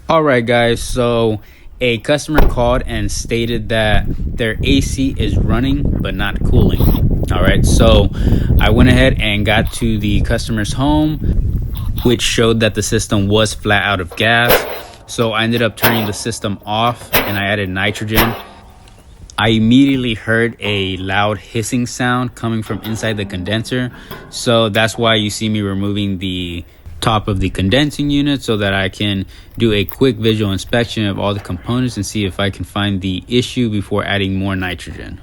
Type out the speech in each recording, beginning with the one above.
All right, guys. So a customer called and stated that their AC is running but not cooling. All right. So I went ahead and got to the customer's home, which showed that the system was flat out of gas. So I ended up turning the system off and I added nitrogen. I immediately heard a loud hissing sound coming from inside the condenser. So that's why you see me removing the top of the condensing unit so that I can do a quick visual inspection of all the components and see if I can find the issue before adding more nitrogen.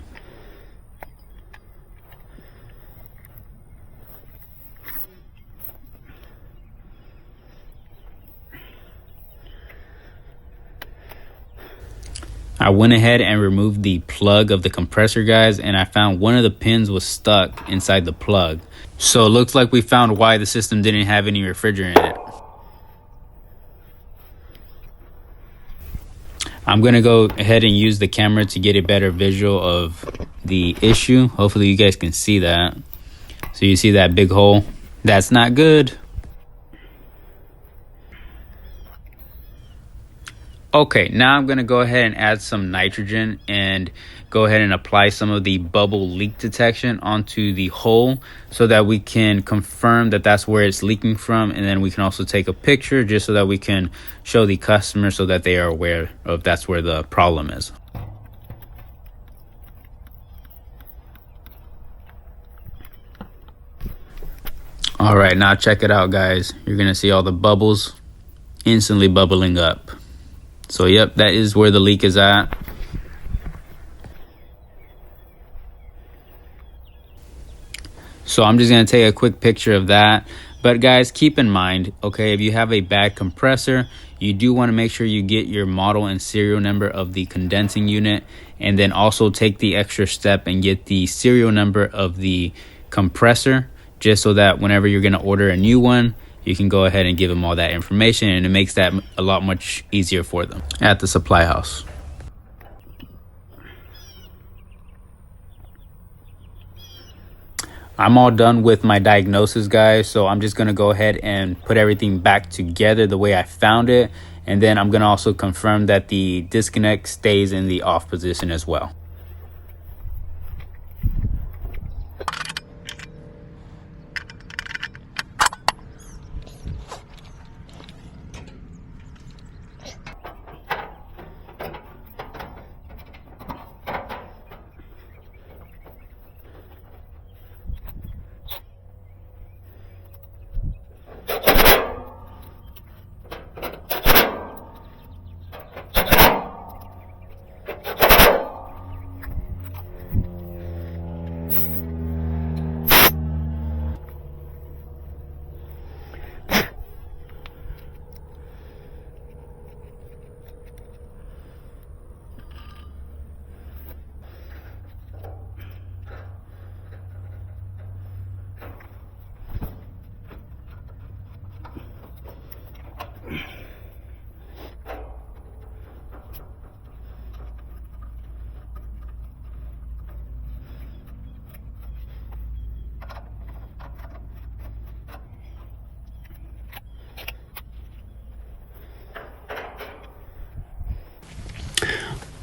I went ahead and removed the plug of the compressor, guys, and I found one of the pins was stuck inside the plug. So it looks like we found why the system didn't have any refrigerant in it. I'm going to go ahead and use the camera to get a better visual of the issue. Hopefully you guys can see that. So you see that big hole? That's not good. Okay, now I'm going to go ahead and add some nitrogen and go ahead and apply some of the bubble leak detection onto the hole so that we can confirm that that's where it's leaking from, and then we can also take a picture just so that we can show the customer so that they are aware of that's where the problem is. All right, now check it out, guys. You're going to see all the bubbles instantly bubbling up. So yep, that is where the leak is at. So I'm just going to take a quick picture of that. But guys, keep in mind, okay, if you have a bad compressor, you do want to make sure you get your model and serial number of the condensing unit, and then also take the extra step and get the serial number of the compressor, just so that whenever you're going to order a new one, you can go ahead and give them all that information, and it makes that a lot much easier for them at the supply house. I'm all done with my diagnosis, guys, so I'm just going to go ahead and put everything back together the way I found it, and then I'm going to also confirm that the disconnect stays in the off position as well.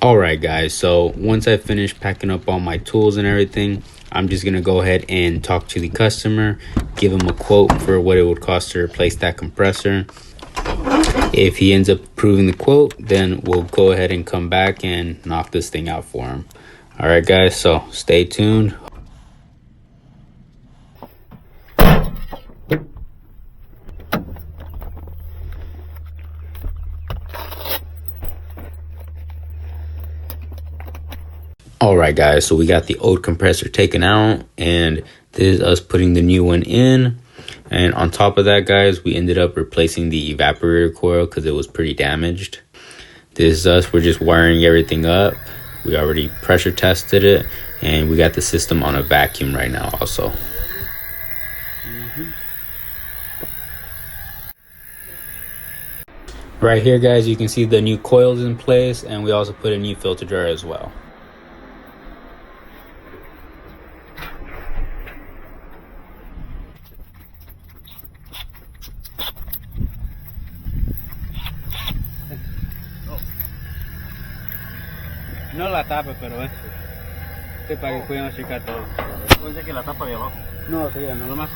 All right, guys, so once I finish packing up all my tools and everything, I'm just gonna go ahead and talk to the customer, give him a quote for what it would cost to replace that compressor. If he ends up approving the quote, then we'll go ahead and come back and knock this thing out for him. All right, guys, so stay tuned. All right, guys, so we got the old compressor taken out, and this is us putting the new one in. And on top of that, guys, we ended up replacing the evaporator coil because it was pretty damaged. This is us. We're just wiring everything up. We already pressure tested it, and we got the system on a vacuum right now also. Right here, guys, you can see the new coils in place, and we also put a new filter dryer as well. No la tapa, pero esto. Para que puedan checar todo. Dice que la tapa de abajo. No, sí, no más.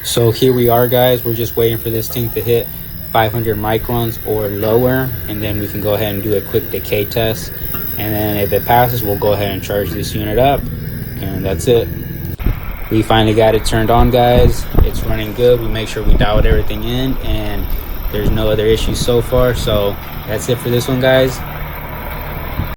So here we are, guys. We're just waiting for this tank to hit 500 microns or lower, and then we can go ahead and do a quick decay test. And then if it passes, we'll go ahead and charge this unit up, and that's it. We finally got it turned on, guys. It's running good. We make sure we dialed everything in, and there's no other issues so far. So that's it for this one, guys.